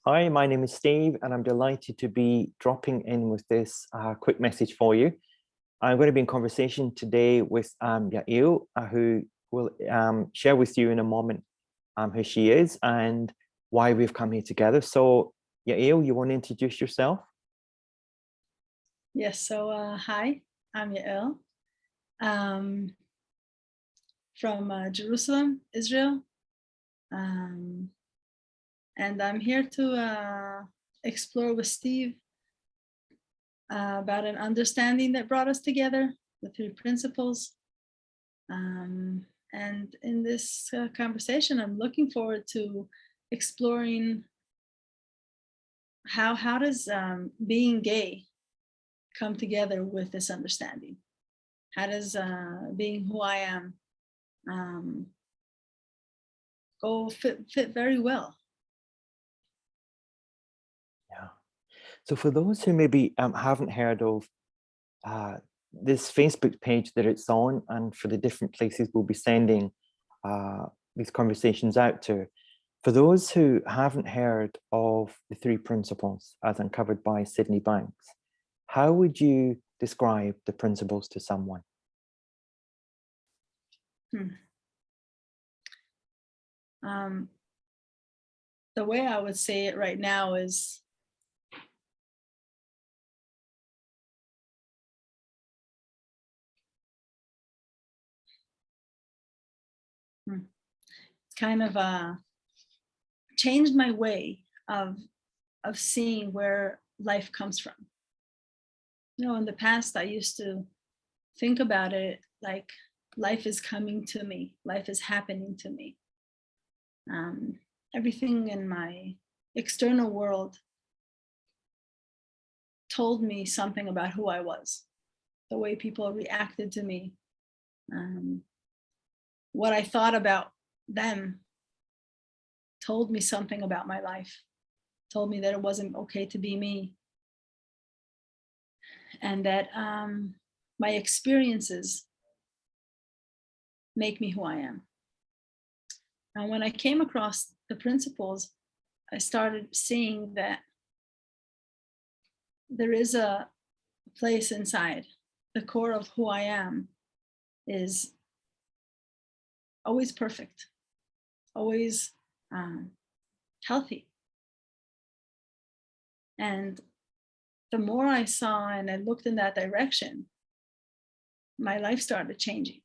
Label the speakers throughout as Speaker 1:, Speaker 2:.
Speaker 1: Hi, my name is Steve, and I'm delighted to be dropping in with this quick message for you. I'm going to be in conversation today with Yael, who will share with you in a moment who she is and why we've come here together. So, Yael, you want to introduce yourself?
Speaker 2: Yes, so hi, I'm Yael from Jerusalem, Israel. And I'm here to explore with Steve about an understanding that brought us together, the three principles. And in this conversation, I'm looking forward to exploring how does being gay come together with this understanding? How does being who I am go fit very well?
Speaker 1: Yeah. So for those who maybe haven't heard of this Facebook page that it's on, and for the different places we'll be sending these conversations out to, for those who haven't heard of the three principles as uncovered by Sydney Banks, how would you describe the principles to someone?
Speaker 2: The way I would say it right now is kind of changed my way of seeing where life comes from. You know, in the past, I used to think about it like life is coming to me, life is happening to me. Everything in my external world told me something about who I was, the way people reacted to me, what I thought about them told me something about my life, told me that it wasn't okay to be me, and that my experiences make me who I am. And when I came across the principles, I started seeing that there is a place inside. The core of who I am is always perfect, always healthy. And the more I saw and I looked in that direction, my life started changing.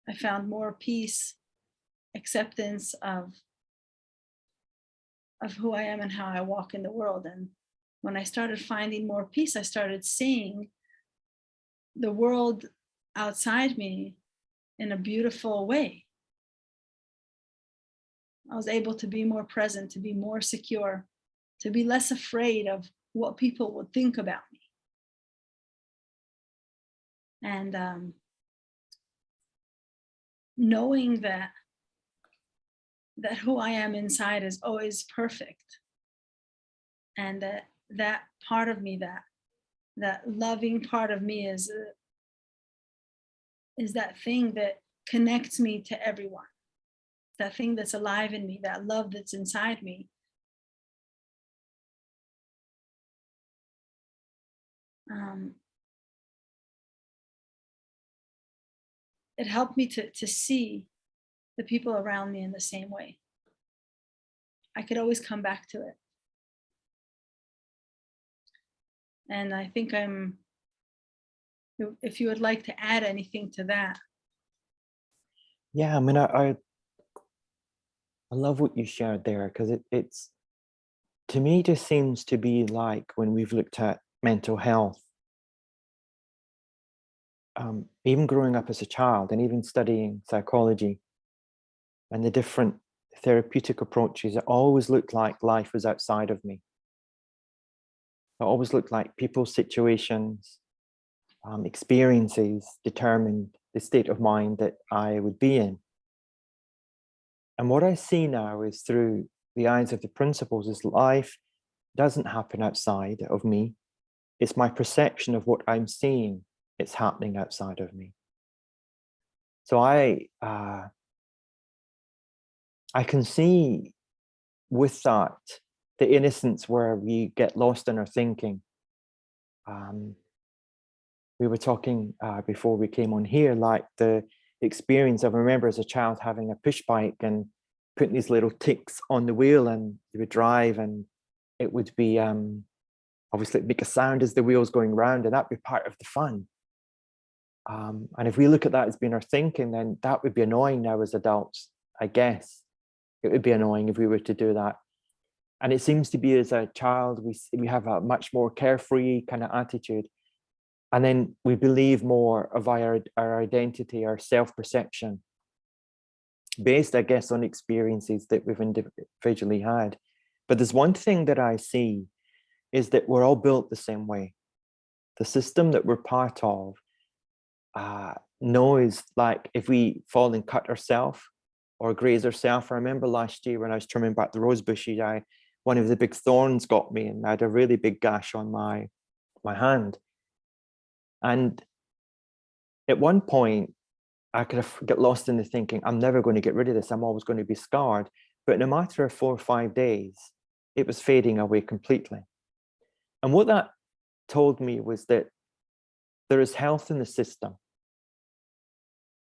Speaker 2: I found more peace, acceptance of who I am and how I walk in the world. And when I started finding more peace, I started seeing the world outside me in a beautiful way. I was able to be more present, to be more secure, to be less afraid of what people would think about me. And knowing that who I am inside is always perfect, and that part of me, that loving part of me is that thing that connects me to everyone, that thing that's alive in me, that love that's inside me. It helped me to see the people around me in the same way. I could always come back to it. And I think if you would like to add anything to that.
Speaker 1: Yeah, I mean, I love what you shared there, because it's, to me, just seems to be like when we've looked at mental health, even growing up as a child and even studying psychology and the different therapeutic approaches, it always looked like life was outside of me. It always looked like people's situations, experiences determined the state of mind that I would be in. And what I see now is through the eyes of the principles is life doesn't happen outside of me. It's my perception of what I'm seeing. It's happening outside of me. So I I can see with that the innocence where we get lost in our thinking. We were talking before we came on here, like the experience of, I remember as a child having a push bike and putting these little ticks on the wheel, and you would drive, and it would be obviously it'd make a sound as the wheel's going round, and that'd be part of the fun. And if we look at that as being our thinking, then that would be annoying now as adults, I guess. It would be annoying if we were to do that. And it seems to be as a child, we have a much more carefree kind of attitude. And then we believe more of our identity, our self-perception, based, I guess, on experiences that we've individually had. But there's one thing that I see is that we're all built the same way. The system that we're part of knows, like, if we fall and cut ourselves or graze ourselves. I remember last year when I was trimming back the rose bushes, one of the big thorns got me, and I had a really big gash on my hand. And at one point, I could have get lost in the thinking, I'm never going to get rid of this. I'm always going to be scarred. But in a matter of 4 or 5 days, it was fading away completely. And what that told me was that there is health in the system.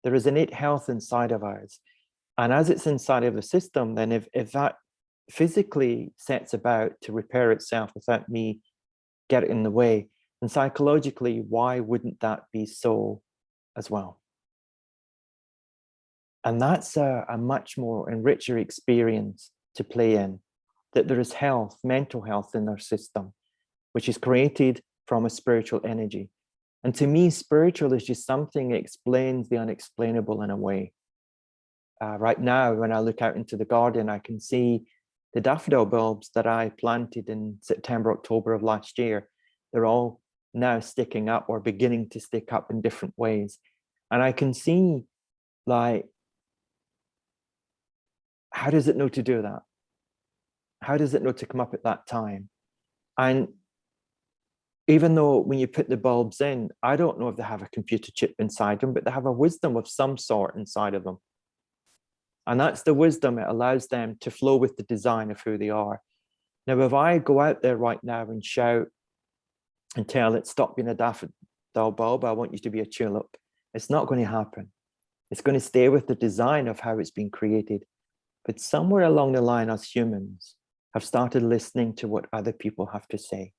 Speaker 1: There is innate health inside of us. And as it's inside of the system, then if that physically sets about to repair itself without me getting in the way, and psychologically, why wouldn't that be so as well? And that's a much more and richer experience to play in, that there is health, mental health in our system, which is created from a spiritual energy. And to me, spiritual is just something that explains the unexplainable in a way. Right now, when I look out into the garden, I can see the daffodil bulbs that I planted in September, October of last year. They're all now sticking up or beginning to stick up in different ways. And I can see, like, how does it know to do that? How does it know to come up at that time? And even though when you put the bulbs in, I don't know if they have a computer chip inside them, but they have a wisdom of some sort inside of them. And that's the wisdom. It allows them to flow with the design of who they are. Now, if I go out there right now and shout and tell it, stop being a daffodil bulb, I want you to be a tulip, it's not going to happen. It's going to stay with the design of how it's been created. But somewhere along the line, us humans have started listening to what other people have to say.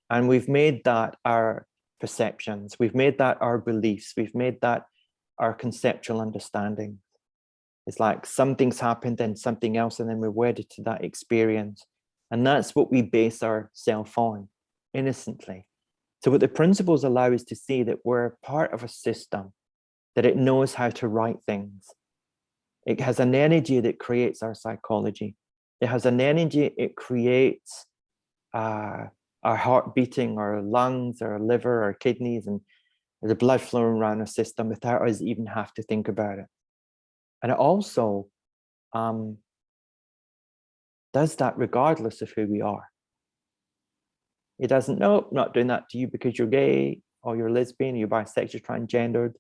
Speaker 1: And we've made that our perceptions. We've made that our beliefs. We've made that our conceptual understanding. It's like something's happened, then something else, and then we're wedded to that experience. And that's what we base ourselves on, innocently. So what the principles allow us to see that we're part of a system, that it knows how to write things. It has an energy that creates our psychology. It has an energy, it creates our heart beating, our lungs, our liver, our kidneys, and the blood flowing around our system without us even have to think about it. And it also does that regardless of who we are. It doesn't, nope, not doing that to you because you're gay, or you're lesbian, or you're bisexual, transgendered,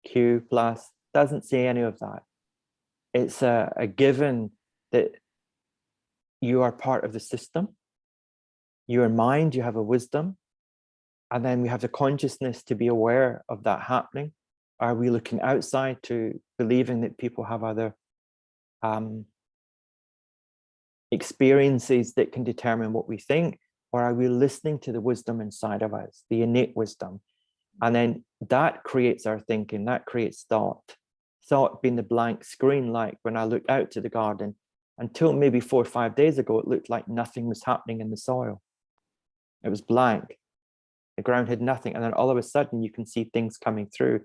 Speaker 1: Q+, doesn't say any of that. It's a given that you are part of the system. You're mind, you have a wisdom, and then we have the consciousness to be aware of that happening. Are we looking outside to believing that people have other experiences that can determine what we think? Or are we listening to the wisdom inside of us, the innate wisdom? And then that creates our thinking, that creates thought. Thought being the blank screen, like when I look out to the garden, until maybe 4 or 5 days ago, it looked like nothing was happening in the soil. It was blank. The ground had nothing. And then all of a sudden you can see things coming through.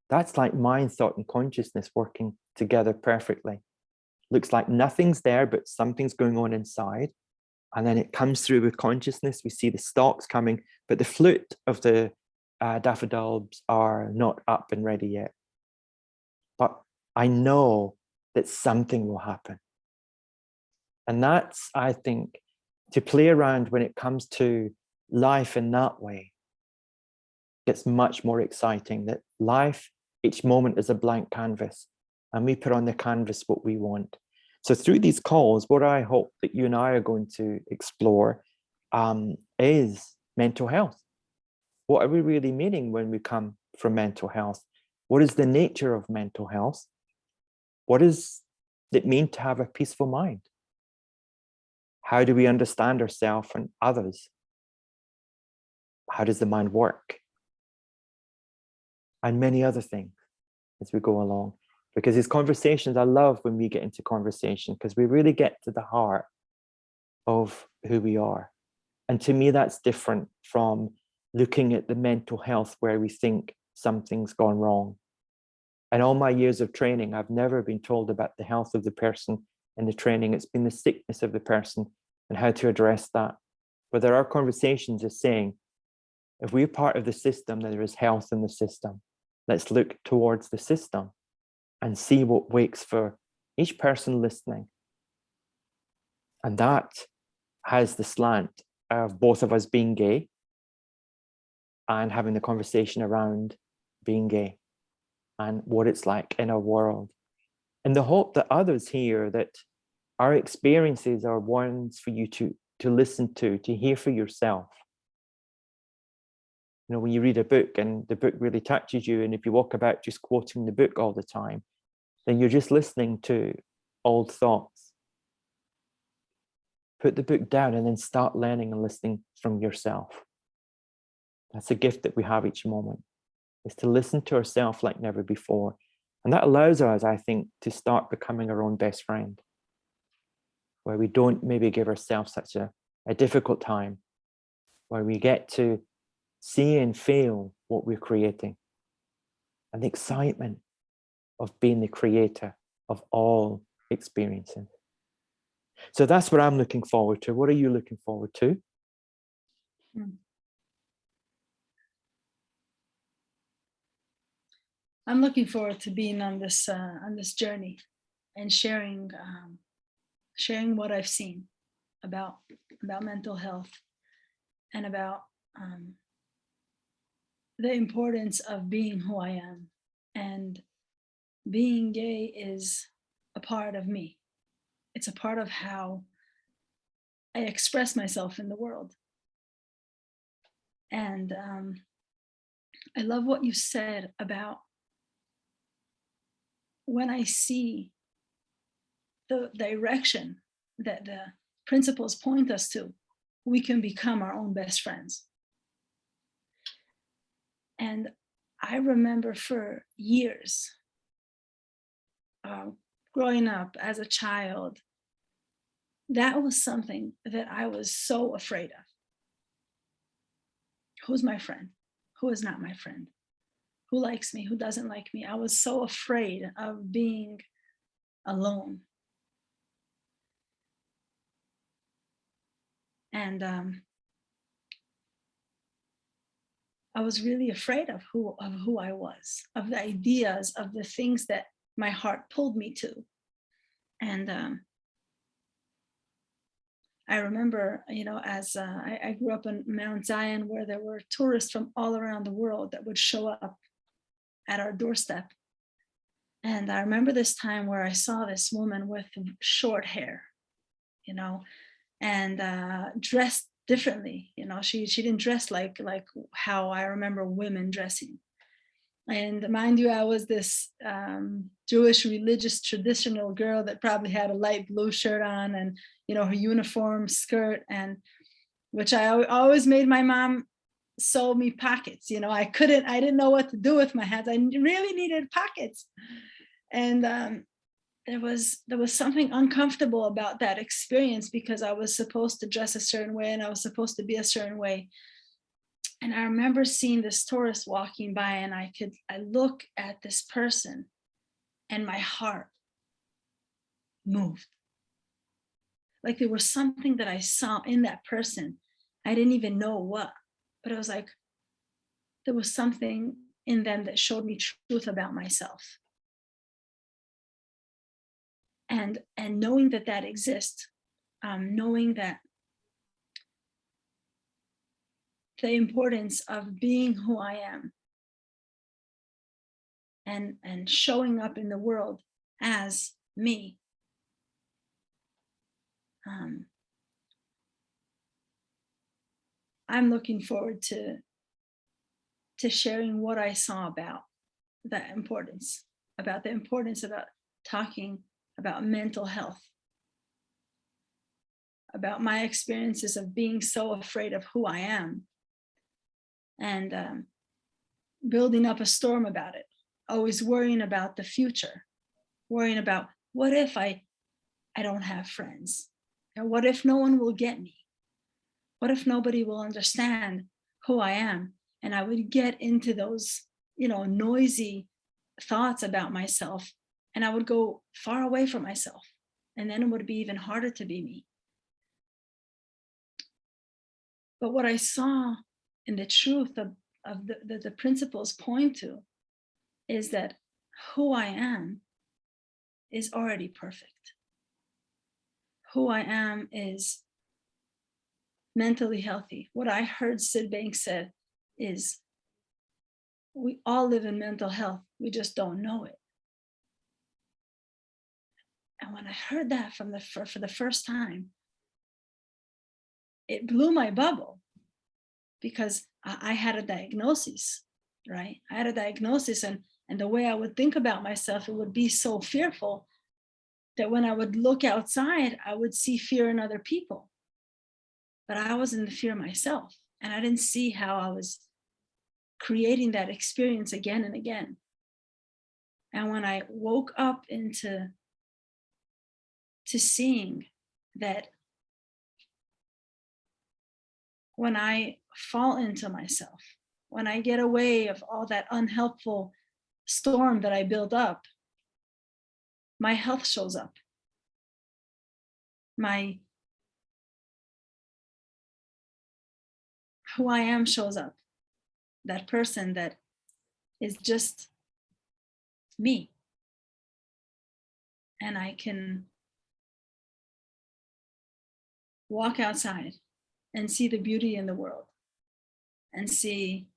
Speaker 1: That's like mind, thought, and consciousness working together perfectly. Looks like nothing's there, but something's going on inside. And then it comes through with consciousness. We see the stalks coming, but the flute of the daffodils are not up and ready yet. But I know that something will happen. And that's, I think, to play around when it comes to life in that way, it's much more exciting. That life, each moment is a blank canvas. and we put on the canvas what we want. So through these calls, what I hope that you and I are going to explore is mental health. What are we really meaning when we come from mental health? What is the nature of mental health? What does it mean to have a peaceful mind? How do we understand ourselves and others? How does the mind work? And many other things as we go along. Because these conversations, I love when we get into conversation, because we really get to the heart of who we are. And to me, that's different from looking at the mental health where we think something's gone wrong. In all my years of training, I've never been told about the health of the person in the training. It's been the sickness of the person and how to address that. But there are conversations of saying, if we're part of the system, then there is health in the system. Let's look towards the system and see what wakes for each person listening. And that has the slant of both of us being gay and having the conversation around being gay and what it's like in our world. And the hope that others hear that our experiences are ones for you to listen to hear for yourself. You know, when you read a book and the book really touches you, and if you walk about just quoting the book all the time, then you're just listening to old thoughts. Put the book down and then start learning and listening from yourself. That's a gift that we have each moment, is to listen to ourselves like never before. And that allows us, I think, to start becoming our own best friend, where we don't maybe give ourselves such a difficult time, where we get to see and feel what we're creating and the excitement of being the creator of all experiences. So that's what I'm looking forward to. What are you looking forward to?
Speaker 2: I'm looking forward to being on this journey and sharing what I've seen about mental health and about the importance of being who I am. And being gay is a part of me. It's a part of how I express myself in the world. And I love what you said about when I see the direction that the principles point us to, we can become our own best friends. And I remember for years, growing up as a child, that was something that I was so afraid of. Who's my friend? Who is not my friend? Who likes me? Who doesn't like me? I was so afraid of being alone. And I was really afraid of who I was, of the ideas, of the things that my heart pulled me to. And I remember, as I grew up in Mount Zion, where there were tourists from all around the world that would show up at our doorstep. And I remember this time where I saw this woman with short hair, and dressed differently. She didn't dress like how I remember women dressing. And mind you, I was this Jewish religious traditional girl that probably had a light blue shirt on and, her uniform skirt, and which I always made my mom sew me pockets. I didn't know what to do with my hands. I really needed pockets. And there was something uncomfortable about that experience, because I was supposed to dress a certain way and I was supposed to be a certain way. And I remember seeing this tourist walking by, and I look at this person and my heart moved. Like there was something that I saw in that person. I didn't even know what, but it was like there was something in them that showed me truth about myself. And knowing that exists, knowing that the importance of being who I am and showing up in the world as me. I'm looking forward to sharing what I saw about the importance about talking about mental health, about my experiences of being so afraid of who I am, and building up a storm about it, always worrying about the future, worrying about what if I don't have friends, and what if no one will get me, what if nobody will understand who I am. And I would get into those, noisy thoughts about myself, and I would go far away from myself, and then it would be even harder to be me. But what I saw in the truth of the principles point to is that who I am is already perfect. Who I am is mentally healthy. What I heard Sid Banks said is, we all live in mental health, we just don't know it. And when I heard that for the first time, it blew my bubble, because I had a diagnosis, right? I had a diagnosis, and the way I would think about myself, it would be so fearful that when I would look outside, I would see fear in other people. But I was in the fear myself, and I didn't see how I was creating that experience again and again. And when I woke up into seeing that when I fall into myself, when I get away of all that unhelpful storm that I build up, my health shows up. Who I am shows up. That person that is just me. And I can walk outside and see the beauty in the world, and see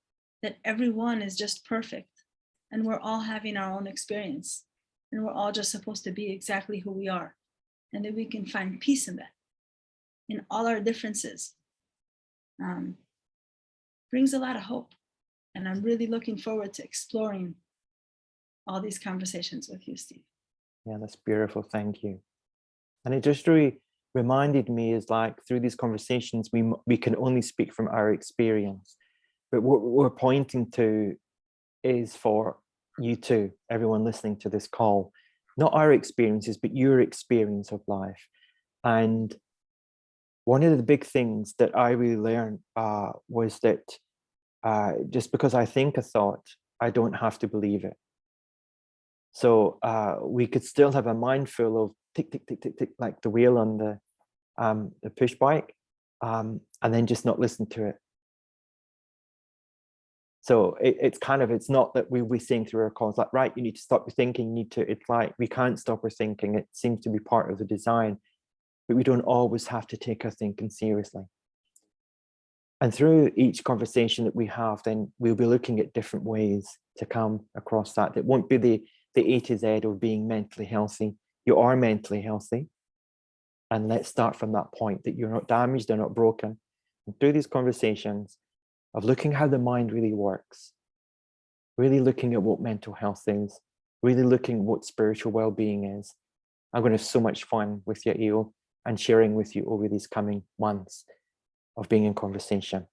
Speaker 2: that everyone is just perfect, and we're all having our own experience, and we're all just supposed to be exactly who we are, and that we can find peace in that, in all our differences. Brings a lot of hope, and I'm really looking forward to exploring all these conversations with you, Steve.
Speaker 1: Yeah, that's beautiful. Thank you. And it just really reminded me, is like, through these conversations, we can only speak from our experience, but what we're pointing to is for you too, everyone listening to this call, not our experiences, but your experience of life. And one of the big things that I really learned was that just because I think a thought, I don't have to believe it. So we could still have a mind full of tick, tick, tick, tick, tick, like the wheel on the push bike, and then just not listen to it. So it's not that we'll be saying through our calls, like, right, you need to stop your thinking, you need to, it's like, we can't stop our thinking. It seems to be part of the design, but we don't always have to take our thinking seriously. And through each conversation that we have, then we'll be looking at different ways to come across that. It won't be the A to Z of being mentally healthy. You are mentally healthy. And let's start from that point, that you're not damaged, they're not broken. And through these conversations of looking how the mind really works, really looking at what mental health is, really looking at what spiritual well-being is. I'm going to have so much fun with Yael and sharing with you over these coming months of being in conversation.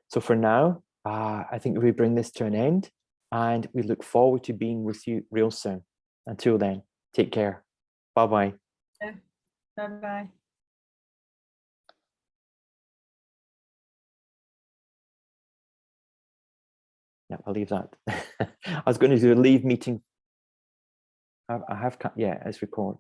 Speaker 1: So for now, I think we bring this to an end, and we look forward to being with you real soon. Until then, take care. Bye-bye.
Speaker 2: Yeah. Bye-bye.
Speaker 1: Yeah, I'll leave that. I was going to do a leave meeting. I have, yeah, it's record.